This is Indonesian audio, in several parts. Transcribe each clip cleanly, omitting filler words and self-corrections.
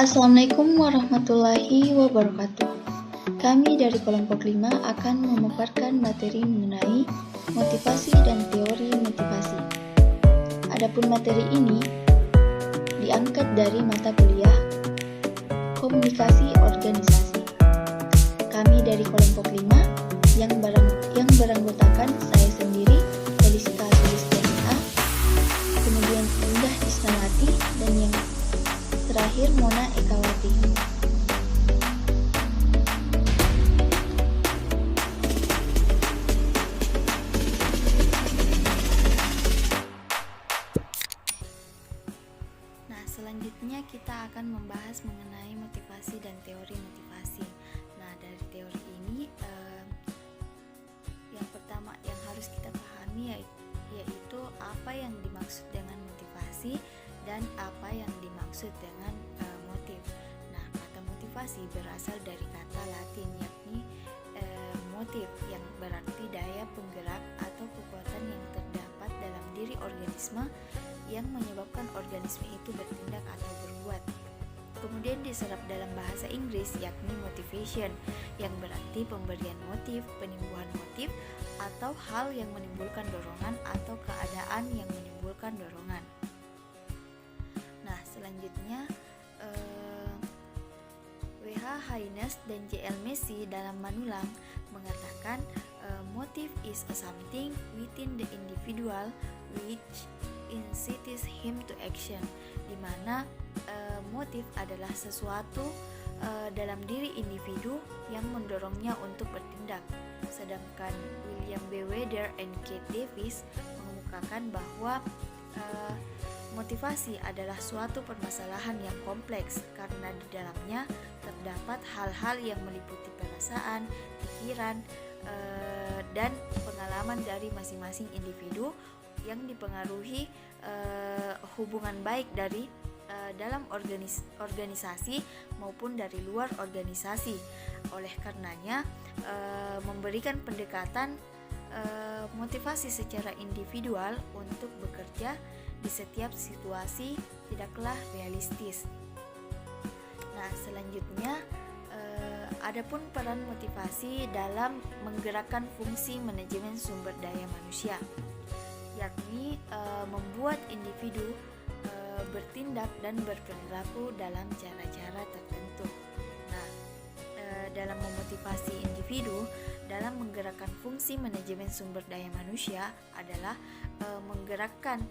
Assalamualaikum warahmatullahi wabarakatuh. Kami dari kelompok 5 akan memaparkan materi mengenai motivasi dan teori motivasi. Adapun materi ini diangkat dari mata kuliah Komunikasi Organisasi. Kami dari kelompok 5 yang beranggotakan saya sendiri, Eliska Sulistianita, kemudian Indah Isnawati, dan yang terakhir Mona Ekawati. Nah, selanjutnya kita akan membahas mengenai motivasi dan teori motivasi. Nah, dari teori ini yang pertama yang harus kita pahami yaitu apa yang dimaksud dengan motivasi dan apa yang dimaksud dengan motif. Nah, kata motivasi berasal dari kata Latin yakni motif, yang berarti daya penggerak atau kekuatan yang terdapat dalam diri organisme yang menyebabkan organisme itu bertindak atau berbuat. Kemudian diserap dalam bahasa Inggris yakni motivation, yang berarti pemberian motif, penimbuhan motif, atau hal yang menimbulkan dorongan atau keadaan yang menimbulkan dorongan. Nah, selanjutnya W.H. Haynes dan J.L. Messi dalam Manulang mengatakan motive is a something within the individual which incites him to action, di mana motif adalah sesuatu dalam diri individu yang mendorongnya untuk bertindak. Sedangkan William B. Wether and Kate Davis mengemukakan bahwa motivasi adalah suatu permasalahan yang kompleks karena di dalamnya terdapat hal-hal yang meliputi perasaan, pikiran, dan pengalaman dari masing-masing individu yang dipengaruhi hubungan baik dari dalam organisasi maupun dari luar organisasi. Oleh karenanya, memberikan pendekatan motivasi secara individual untuk bekerja di setiap situasi tidaklah realistis. Nah, selanjutnya adapun peran motivasi dalam menggerakkan fungsi manajemen sumber daya manusia, yakni membuat individu bertindak dan berperilaku dalam cara-cara tertentu. Nah, dalam memotivasi individu dalam menggerakkan fungsi manajemen sumber daya manusia adalah menggerakkan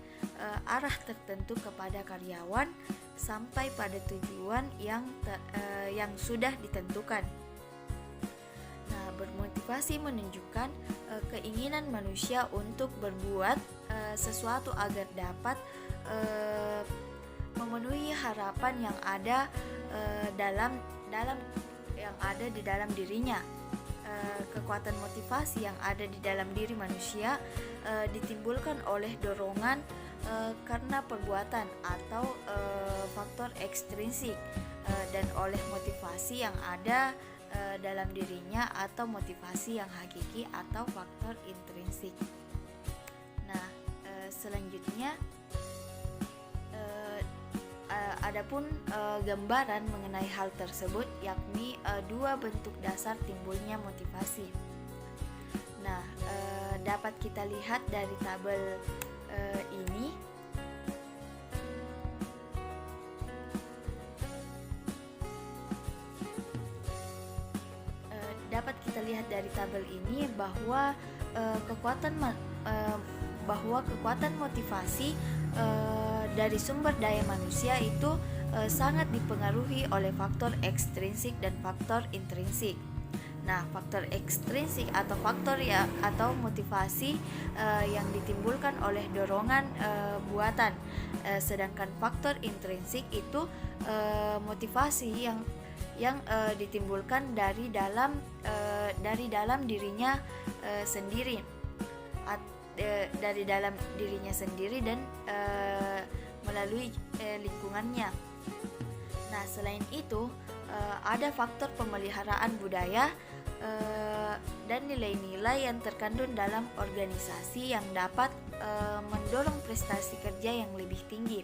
arah tertentu kepada karyawan sampai pada tujuan yang sudah ditentukan. Nah, bermotivasi menunjukkan keinginan manusia untuk berbuat sesuatu agar dapat memenuhi harapan yang ada di dalam dirinya. Kekuatan motivasi yang ada di dalam diri manusia ditimbulkan oleh dorongan karena perbuatan atau faktor ekstrinsik dan oleh motivasi yang ada dalam dirinya atau motivasi yang hakiki atau faktor intrinsik. Nah, selanjutnya adapun gambaran mengenai hal tersebut yakni dua bentuk dasar timbulnya motivasi. Nah, dapat kita lihat dari tabel ini. Dapat kita lihat dari tabel ini bahwa kekuatan motivasi dari sumber daya manusia itu sangat dipengaruhi oleh faktor ekstrinsik dan faktor intrinsik. Nah, faktor ekstrinsik atau atau motivasi yang ditimbulkan oleh dorongan buatan, sedangkan faktor intrinsik itu motivasi yang ditimbulkan dari dalam dirinya sendiri, dan melalui lingkungannya. Nah, selain itu ada faktor pemeliharaan budaya dan nilai-nilai yang terkandung dalam organisasi yang dapat mendorong prestasi kerja yang lebih tinggi.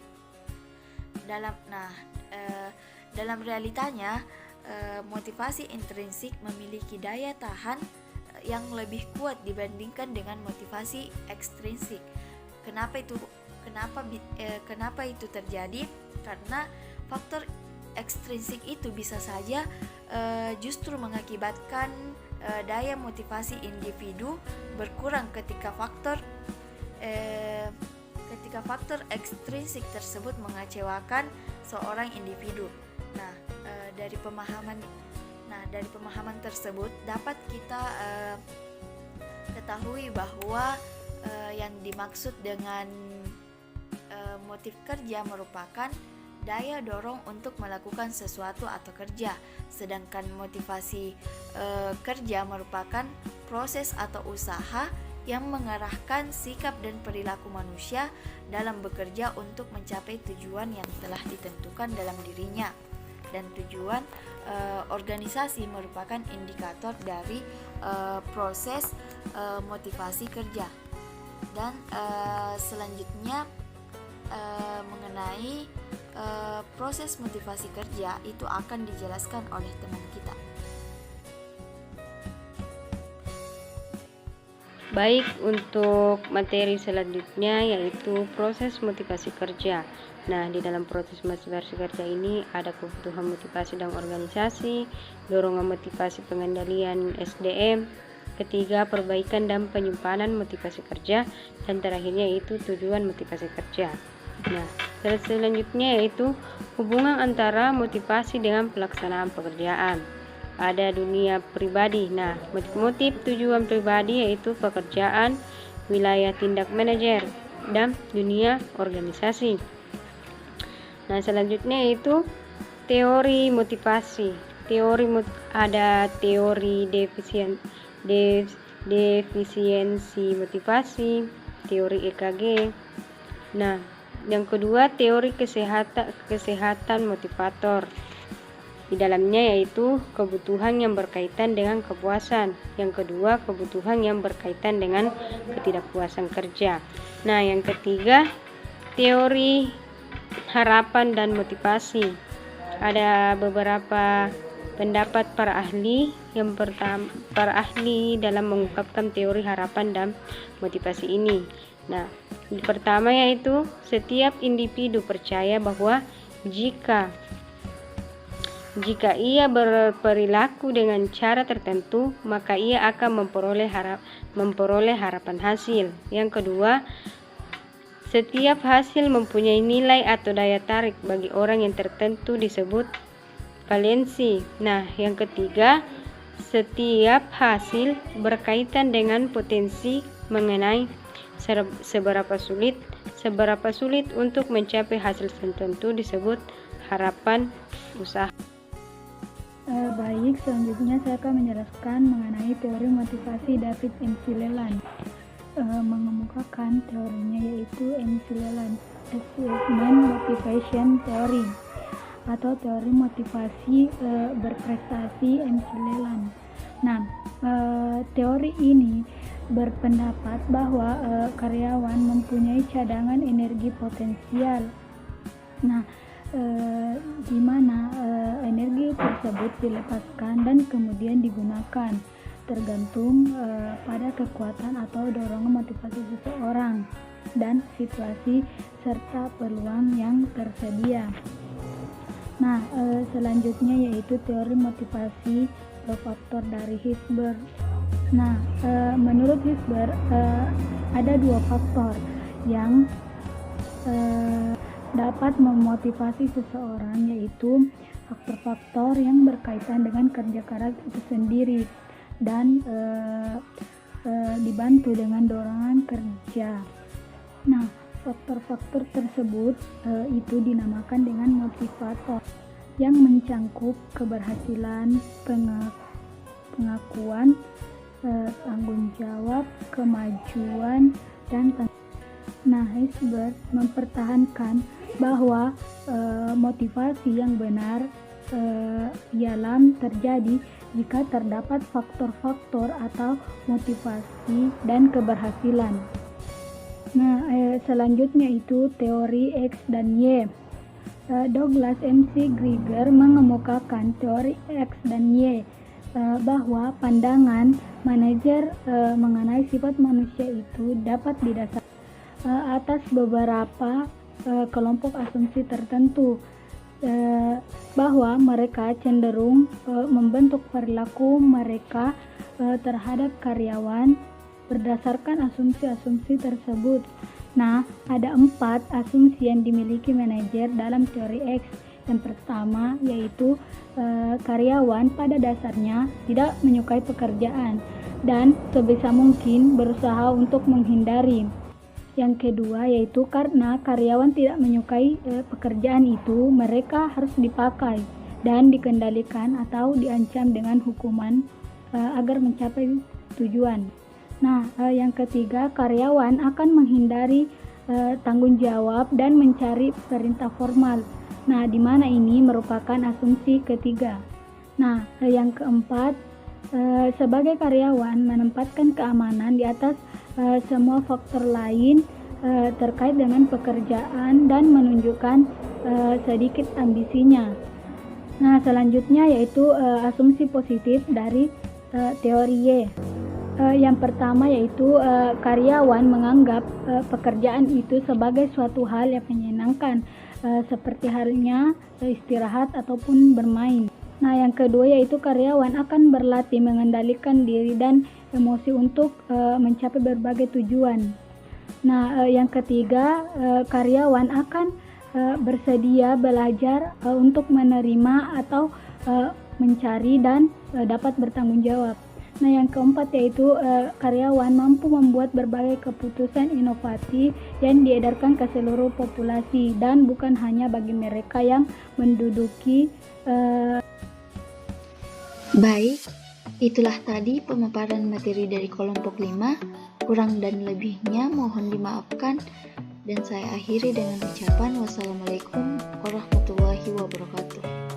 dalam realitanya motivasi intrinsik memiliki daya tahan yang lebih kuat dibandingkan dengan motivasi ekstrinsik. Kenapa itu terjadi? Karena faktor ekstrinsik itu bisa saja justru mengakibatkan daya motivasi individu berkurang ketika faktor ekstrinsik tersebut mengecewakan seorang individu. Dari pemahaman tersebut dapat kita ketahui bahwa yang dimaksud dengan motif kerja merupakan daya dorong untuk melakukan sesuatu atau kerja, sedangkan motivasi kerja merupakan proses atau usaha yang mengarahkan sikap dan perilaku manusia dalam bekerja untuk mencapai tujuan yang telah ditentukan dalam dirinya. Dan tujuan organisasi merupakan indikator dari proses motivasi kerja. Dan selanjutnya mengenai proses motivasi kerja itu akan dijelaskan oleh teman kita. Baik, untuk materi selanjutnya yaitu proses motivasi kerja. Nah, di dalam proses motivasi kerja ini ada kebutuhan motivasi dan organisasi, dorongan motivasi pengendalian SDM, ketiga perbaikan dan penyimpanan motivasi kerja, dan terakhirnya yaitu tujuan motivasi kerja. Nah, selanjutnya yaitu hubungan antara motivasi dengan pelaksanaan pekerjaan. Ada dunia pribadi. Nah, motif tujuan pribadi yaitu pekerjaan, wilayah tindak manajer, dan dunia organisasi. Nah, selanjutnya yaitu teori motivasi. Ada teori defisiensi motivasi, teori EKG. Nah, yang kedua teori kesehatan motivator. Di dalamnya yaitu kebutuhan yang berkaitan dengan kepuasan. Yang kedua, kebutuhan yang berkaitan dengan ketidakpuasan kerja. Nah, yang ketiga, teori harapan dan motivasi. Ada beberapa pendapat para ahli. Yang pertama, para ahli dalam mengungkapkan teori harapan dan motivasi ini. Nah, yang pertama yaitu setiap individu percaya bahwa jika ia berperilaku dengan cara tertentu, maka ia akan memperoleh harapan hasil. Yang kedua, setiap hasil mempunyai nilai atau daya tarik bagi orang yang tertentu disebut valensi. Nah, yang ketiga, setiap hasil berkaitan dengan potensi mengenai seberapa sulit untuk mencapai hasil tertentu disebut harapan usaha. Baik, selanjutnya saya akan menjelaskan mengenai teori motivasi David McClelland. Mengemukakan teorinya yaitu McClelland Assessment Motivation Theory atau teori motivasi berprestasi McClelland. Nah, teori ini berpendapat bahwa karyawan mempunyai cadangan energi potensial. Nah, di mana energi tersebut dilepaskan dan kemudian digunakan tergantung pada kekuatan atau dorongan motivasi seseorang dan situasi serta peluang yang tersedia. Nah, selanjutnya yaitu teori motivasi faktor dari Herzberg. Nah, menurut Herzberg ada dua faktor yang dapat memotivasi seseorang, yaitu faktor-faktor yang berkaitan dengan kerja keras itu sendiri dan dibantu dengan dorongan kerja. Nah, faktor-faktor tersebut itu dinamakan dengan motivator yang mencangkup keberhasilan, pengakuan, tanggung jawab, kemajuan, dan Herzberg mempertahankan bahwa motivasi yang benar ialah terjadi jika terdapat faktor-faktor atau motivasi dan keberhasilan. Nah, selanjutnya itu teori X dan Y. Douglas MC Grieger mengemukakan teori X dan Y, bahwa pandangan manajer mengenai sifat manusia itu dapat didasarkan atas beberapa kelompok asumsi tertentu, bahwa mereka cenderung membentuk perilaku mereka terhadap karyawan berdasarkan asumsi-asumsi tersebut. Nah, ada 4 asumsi yang dimiliki manajer dalam teori X. Yang pertama yaitu karyawan pada dasarnya tidak menyukai pekerjaan dan sebisa mungkin berusaha untuk menghindari. Yang kedua yaitu karena karyawan tidak menyukai pekerjaan itu, mereka harus dipakai dan dikendalikan atau diancam dengan hukuman agar mencapai tujuan. Nah, yang ketiga, karyawan akan menghindari tanggung jawab dan mencari perintah formal. Nah, di mana ini merupakan asumsi ketiga. Nah, yang keempat, sebagai karyawan menempatkan keamanan di atas semua faktor lain terkait dengan pekerjaan dan menunjukkan sedikit ambisinya. Nah, selanjutnya yaitu asumsi positif dari teori Y. Yang pertama yaitu karyawan menganggap pekerjaan itu sebagai suatu hal yang menyenangkan, seperti halnya istirahat ataupun bermain. Nah, yang kedua yaitu karyawan akan berlatih mengendalikan diri dan emosi untuk mencapai berbagai tujuan. Nah, yang ketiga, karyawan akan bersedia belajar untuk menerima atau mencari dan dapat bertanggung jawab. Nah, yang keempat yaitu karyawan mampu membuat berbagai keputusan inovatif yang diedarkan ke seluruh populasi dan bukan hanya bagi mereka yang menduduki. Baik, itulah tadi pemaparan materi dari kelompok 5. Kurang dan lebihnya mohon dimaafkan, dan saya akhiri dengan ucapan wassalamualaikum warahmatullahi wabarakatuh.